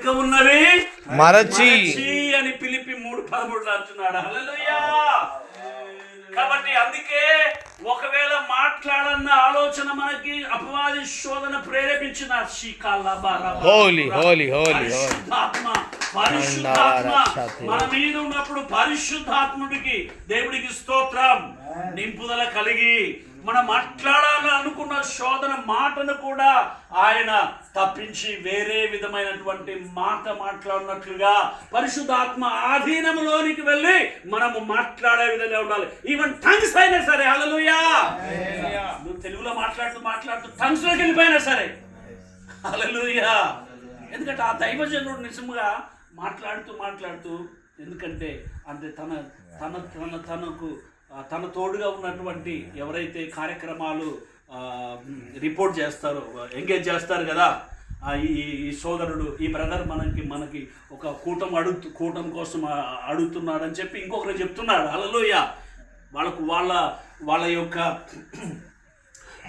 వెనుక ఉన్నవి మరచి అని ఫిలిప్పీ 3:13 అంటున్నాడు. హల్లెలూయా. కాబట్టి అందుకే ఒకవేళ మాట్లాడన్న ఆలోచన మనకి అపవాది శోధన ప్రేరేపించిన పరిశుద్ధాత్మ మన మీద ఉన్నప్పుడు పరిశుద్ధాత్ముడికి దేవుడికి స్తోత్రం నింపుదల కలిగి మనం మాట్లాడాలని అనుకున్న శోధన మాటను కూడా ఆయన తప్పించి వేరే విధమైనటువంటి మాట మాట్లాడినట్లుగా పరిశుద్ధాత్మ ఆధీనంలోనికి వెళ్ళి మనము మాట్లాడే విధంగా ఉండాలి. ఈవెన్ టంగ్స్ అయినా సరే. హల్లెలూయా. నువ్వు తెలుగులో మాట్లాడుతూ టంగ్స్ లోకి వెళ్ళిపోయినా సరే. హల్లెలూయా. ఎందుకంటే ఆ దైవజనుడు నిజంగా మాట్లాడుతూ ఎందుకంటే అంటే తన తోడుగా ఉన్నటువంటి ఎవరైతే కార్యక్రమాలు రిపోర్ట్ చేస్తారో ఎంగేజ్ చేస్తారు కదా, ఈ సోదరుడు ఈ బ్రదర్ మనకి ఒక కూటం కోసం అడుగుతున్నాడని చెప్పి ఇంకొకరు చెప్తున్నాడు. హల్లెలూయా.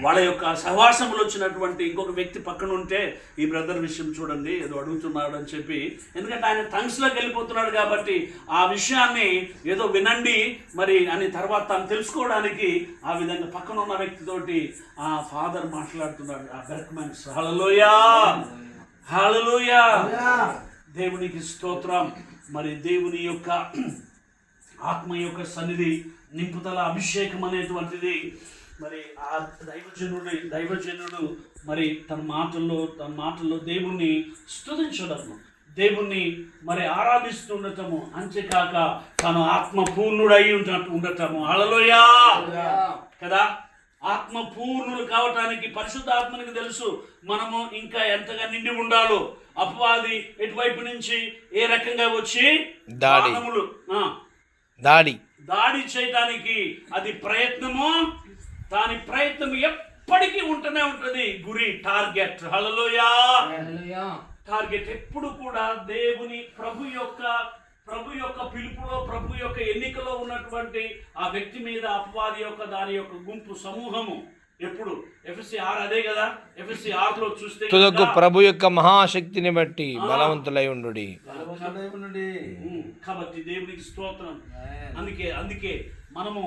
వాళ్ళ యొక్క సహవాసంలో వచ్చినటువంటి ఇంకొక వ్యక్తి పక్కన ఉంటే ఈ బ్రదర్ విషయం చూడండి ఏదో అడుగుతున్నాడు అని చెప్పి, ఎందుకంటే ఆయన టంగ్స్లోకి వెళ్ళిపోతున్నాడు కాబట్టి ఆ విషయాన్ని ఏదో వినండి మరి అని తర్వాత తను తెలుసుకోవడానికి ఆ విధంగా పక్కన ఉన్న వ్యక్తితోటి ఆ ఫాదర్ మాట్లాడుతున్నాడు. ఆ బెర్క్మన్స్. హల్లెలూయా. హల్లెలూయా. దేవునికి స్తోత్రం. మరి దేవుని యొక్క ఆత్మ యొక్క సన్నిధి నింపుదల అభిషేకం అనేటువంటిది మరి ఆ దైవజనుడు మరి తన మాటల్లో దేవుణ్ణి స్తుతించడము, దేవుణ్ణి మరి ఆరాధిస్తుండటము, అంతేకాక తను ఆత్మ పూర్ణుడై ఉండటము. హల్లెలూయా కదా. ఆత్మ పూర్ణులు కావటానికి పరిశుద్ధాత్మనికి తెలుసు మనము ఇంకా ఎంతగా నిండి ఉండాలో. అపవాది ఎటువైపు నుంచి ఏ రకంగా వచ్చి దాడి చేయటానికి అది ప్రయత్నము, దాని ప్రయత్నం ఎప్పటికీ ఉంటూనే ఉంటుంది. గురి టార్గెట్. హల్లెలూయా. టార్గెట్ ఎప్పుడు కూడా దేవుని ప్రభు యొక్క పిలుపులో ప్రభు యొక్క ఎన్నికలో ఉన్నటువంటి ఆ వ్యక్తి మీద అపవాది యొక్క దాని యొక్క గుంపు సమూహము ఎప్పుడు ఎఫెసీ 6 అదే కదా. ఎఫెసీ 6లో చూస్తే తుదకు ప్రభు యొక్క మహాశక్తిని బట్టి బలవంతులై ఉండు. కాబట్టి దేవునికి స్తోత్రం. అందుకే మనము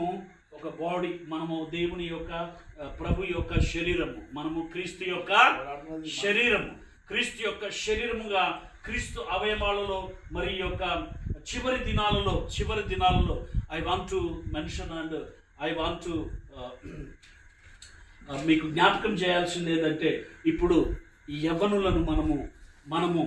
ఒక బాడీ, మనము దేవుని యొక్క ప్రభు యొక్క శరీరము, మనము క్రీస్తు యొక్క శరీరముగా క్రీస్తు అవయవాలలో మరి యొక్క చివరి దినాలలో I want to mention and I want to మీకు జ్ఞాపకం చేయాల్సింది ఏంటంటే ఇప్పుడు ఈ యవ్వనులను మనము